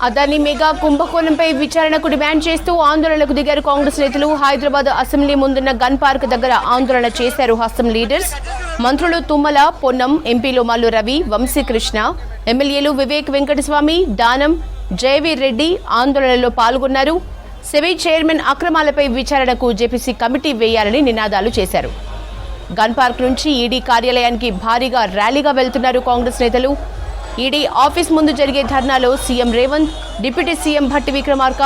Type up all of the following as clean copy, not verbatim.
Adani mega కుంభకోణంపై విచారణకు demand చేస్తూ ఆందోళనకు దిగారు కాంగ్రెస్ నేతలు. హైదరాబాద్ అసెంబ్లీ ముందున్న గన్ పార్క్ దగ్గర ఆందోళన చేశారు హస్తం లీడర్స్. మంత్రులు తుమ్మల, పొన్నం, ఎంపీలు మల్లు రవి, వంశీకృష్ణ, ఎమ్మెల్యేలు వివేక్ వెంకటస్వామి, దానం, జయవీర్ రెడ్డి ఆందోళనలో పాల్గొన్నారు. సెబీ చైర్మన్ అక్రమాలపై విచారణకు జేపీసీ కమిటీ వేయాలని నినాదాలు చేశారు. గన్ పార్క్ నుంచి ఈడీ కార్యాలయానికి భారీగా ర్యాలీగా వెళ్తున్నారు కాంగ్రెస్ నేతలు. ఈడీ ఆఫీస్ ముందు జరిగే ధర్నాలో CM Revanth, deputy CM Bhatti Vikramarka,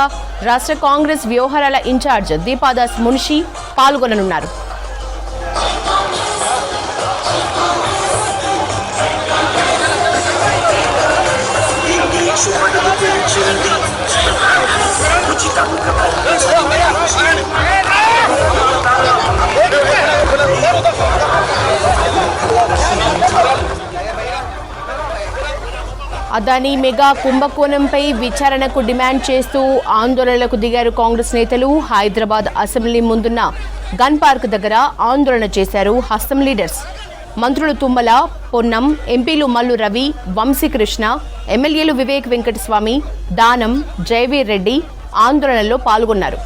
రాష్ట్ర కాంగ్రెస్ వ్యవహారాల ఇన్ఛార్జ్ దీపాదాస్ మున్షి పాల్గొననున్నారు. అదాని మెగా కుంభకోణంపై విచారణకు డిమాండ్ చేస్తూ ఆందోళనలకు దిగారు కాంగ్రెస్ నేతలు. హైదరాబాద్ అసెంబ్లీ ముందున్న గన్ పార్క్ దగ్గర ఆందోళన చేశారు హస్తం లీడర్స్. మంత్రులు తుమ్మల, పొన్నం, ఎంపీలు మల్లు రవి, వంశీకృష్ణ, ఎమ్మెల్యేలు వివేక్ వెంకటస్వామి, దానం, జయవీర్ రెడ్డి ఆందోళనలో పాల్గొన్నారు.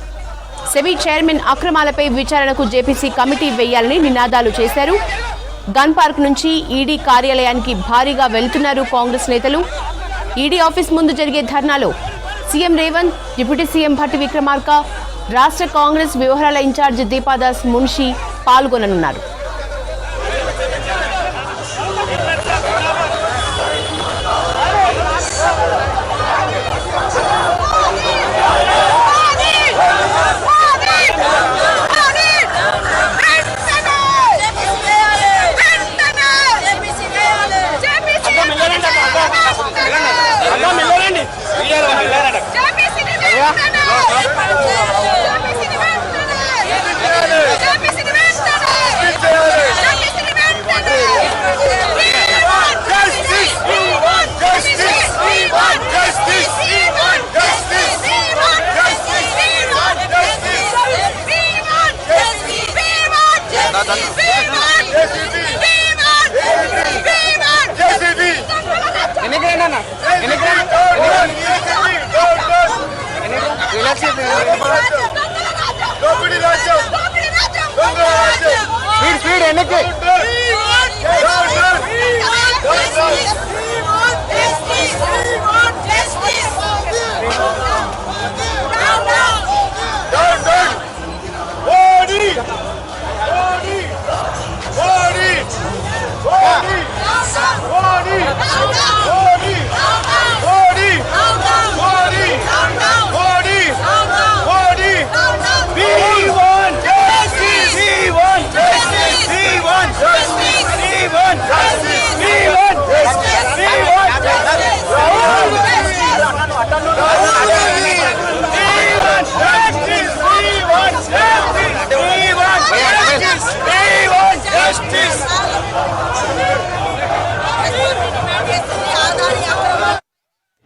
సెబీ చైర్మన్ అక్రమాలపై విచారణకు జేపీసీ కమిటీ వేయాలని నినాదాలు చేశారు. గన్ పార్క్ నుంచి ఈడీ కార్యాలయానికి భారీగా వెళ్తున్నారు కాంగ్రెస్ నేతలు. ఈడీ ఆఫీస్ ముందు జరిగే ధర్నాలో CM Revanth, deputy CM Bhatti Vikramarka, రాష్ట్ర కాంగ్రెస్ వ్యవహారాల ఇన్ఛార్జ్ దీపాదాస్ మున్షి పాల్గొననున్నారు.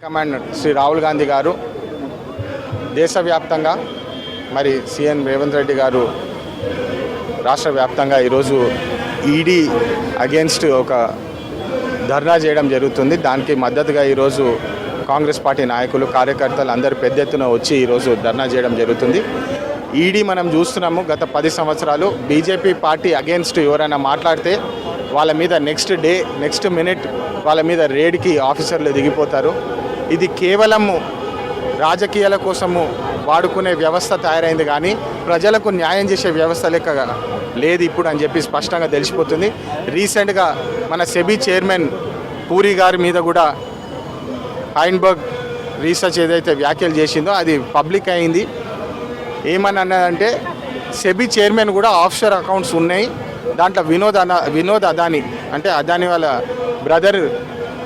కమాండర్ శ్రీ రాహుల్ గాంధీ గారు దేశవ్యాప్తంగా మరి సీఎం రేవంత్ రెడ్డి గారు రాష్ట్ర వ్యాప్తంగా ఈరోజు ఈడీ అగేన్స్ట్ ఒక ధర్నా చేయడం జరుగుతుంది. దానికి మద్దతుగా ఈరోజు కాంగ్రెస్ పార్టీ నాయకులు, కార్యకర్తలు అందరూ పెద్ద ఎత్తున వచ్చి ఈరోజు ధర్నా చేయడం జరుగుతుంది. ఈడీ మనం చూస్తున్నాము, గత 10 సంవత్సరాలు బీజేపీ పార్టీ అగేన్స్ట్ ఎవరైనా మాట్లాడితే వాళ్ళ మీద నెక్స్ట్ డే, నెక్స్ట్ మినిట్ వాళ్ళ మీద రేడ్కి ఆఫీసర్లు దిగిపోతారు. ఇది కేవలము రాజకీయాల కోసము వాడుకునే వ్యవస్థ తయారైంది, కానీ ప్రజలకు న్యాయం చేసే వ్యవస్థ లెక్క లేదు ఇప్పుడు అని చెప్పి స్పష్టంగా తెలిసిపోతుంది. రీసెంట్గా మన సెబీ చైర్మన్ పూరి గారి మీద కూడా హైన్బర్గ్ రీసెర్చ్ ఏదైతే వ్యాఖ్యలు చేసిందో అది పబ్లిక్ అయింది. ఏమని అన్నదంటే సెబీ చైర్మన్ కూడా ఆఫ్షోర్ అకౌంట్స్ ఉన్నాయి, దాంట్లో వినోద్ అదాని అంటే అదాని వాళ్ళ బ్రదర్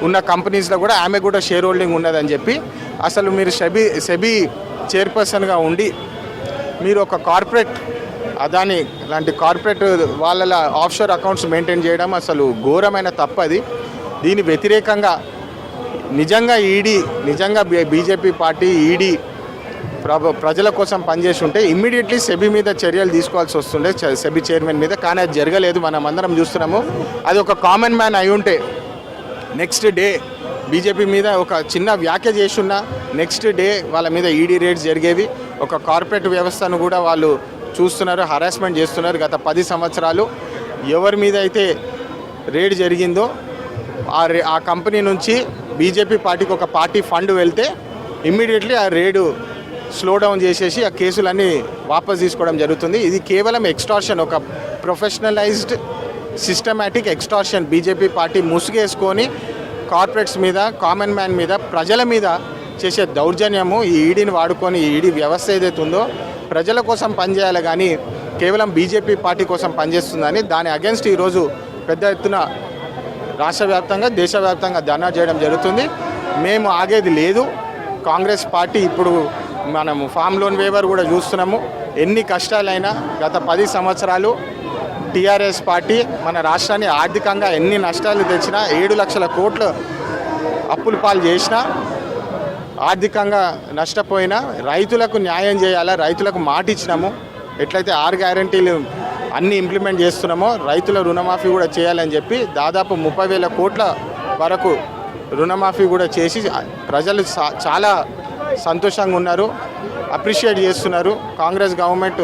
ఉన్న కంపెనీస్లో కూడా ఆమె కూడా షేర్ హోల్డింగ్ ఉన్నదని చెప్పి, అసలు మీరు సెబీ చైర్పర్సన్గా ఉండి మీరు ఒక కార్పొరేట్ అదాని లాంటి కార్పొరేట్ వాళ్ళ ఆఫ్షోర్ అకౌంట్స్ మెయింటైన్ చేయడం అసలు ఘోరమైన తప్పది. దీని వ్యతిరేకంగా నిజంగా బీజేపీ పార్టీ ఈడీ ప్రజల కోసం పనిచేసి ఉంటే ఇమ్మీడియట్లీ సెబీ మీద చర్యలు తీసుకోవాల్సి వస్తుండే, సెబీ చైర్మన్ మీద. కానీ అది జరగలేదు, మనం అందరం చూస్తున్నాము. అది ఒక కామన్ మ్యాన్ అయి ఉంటే నెక్స్ట్ డే బీజేపీ మీద ఒక చిన్న వ్యాఖ్య చేసున్నా నెక్స్ట్ డే వాళ్ళ మీద ఈడీ రేడ్స్ జరిగేవి. ఒక కార్పొరేట్ వ్యవస్థను కూడా వాళ్ళు చూస్తున్నారు, హరాస్మెంట్ చేస్తున్నారు. గత 10 సంవత్సరాలు ఎవరి మీద అయితే రేడ్ జరిగిందో ఆ కంపెనీ నుంచి బీజేపీ పార్టీకి ఒక పార్టీ ఫండ్ వెళ్తే ఇమ్మీడియట్లీ ఆ రేడు స్లో డౌన్ చేసేసి ఆ కేసులన్నీ వాపస్ తీసుకోవడం జరుగుతుంది. ఇది కేవలం ఎక్స్టార్షన్, ఒక professionalised systematic extortion. BJP party ముసుగేసుకొని కార్పొరేట్స్ మీద, కామన్ మ్యాన్ మీద, ప్రజల మీద చేసే దౌర్జన్యము. ఈ ఈడీని వాడుకొని, ఈ ఈడీ వ్యవస్థ ఏదైతే ఉందో ప్రజల కోసం పనిచేయాలి కానీ కేవలం బీజేపీ పార్టీ కోసం పనిచేస్తుందని దాని అగెన్స్ట్ ఈరోజు పెద్ద ఎత్తున రాష్ట్ర వ్యాప్తంగా, దేశవ్యాప్తంగా ధర్నా చేయడం జరుగుతుంది. మేము ఆగేది లేదు. కాంగ్రెస్ పార్టీ ఇప్పుడు మనము ఫామ్ లోన్ వేవర్ కూడా చూస్తున్నాము. ఎన్ని కష్టాలైనా గత 10 సంవత్సరాలు టీఆర్ఎస్ పార్టీ మన రాష్ట్రాన్ని ఆర్థికంగా ఎన్ని నష్టాలు తెచ్చినా, 7 లక్షల కోట్లు అప్పుల పాలు చేసినా, ఆర్థికంగా నష్టపోయినా రైతులకు న్యాయం చేయాలా, రైతులకు మాట ఇచ్చినాము. ఎట్లయితే 6 గ్యారంటీలు అన్నీ ఇంప్లిమెంట్ చేస్తున్నామో రైతుల రుణమాఫీ కూడా చేయాలని చెప్పి దాదాపు 30,000 కోట్ల వరకు రుణమాఫీ కూడా చేసి ప్రజలు చాలా సంతోషంగా ఉన్నారు, అప్రిషియేట్ చేస్తున్నారు. కాంగ్రెస్ గవర్నమెంట్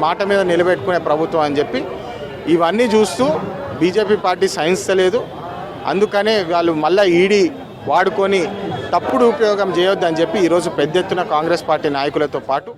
మాట మీద నిలబెట్టుకునే ప్రభుత్వం అని చెప్పి ఇవన్నీ చూస్తూ బీజేపీ పార్టీ సహించలేదు. అందుకనే వాళ్ళు మళ్ళీ ఈడీ వాడుకొని తప్పుడు ఉపయోగం చేయొద్దని చెప్పి ఈరోజు పెద్ద ఎత్తున కాంగ్రెస్ పార్టీ నాయకులతో పాటు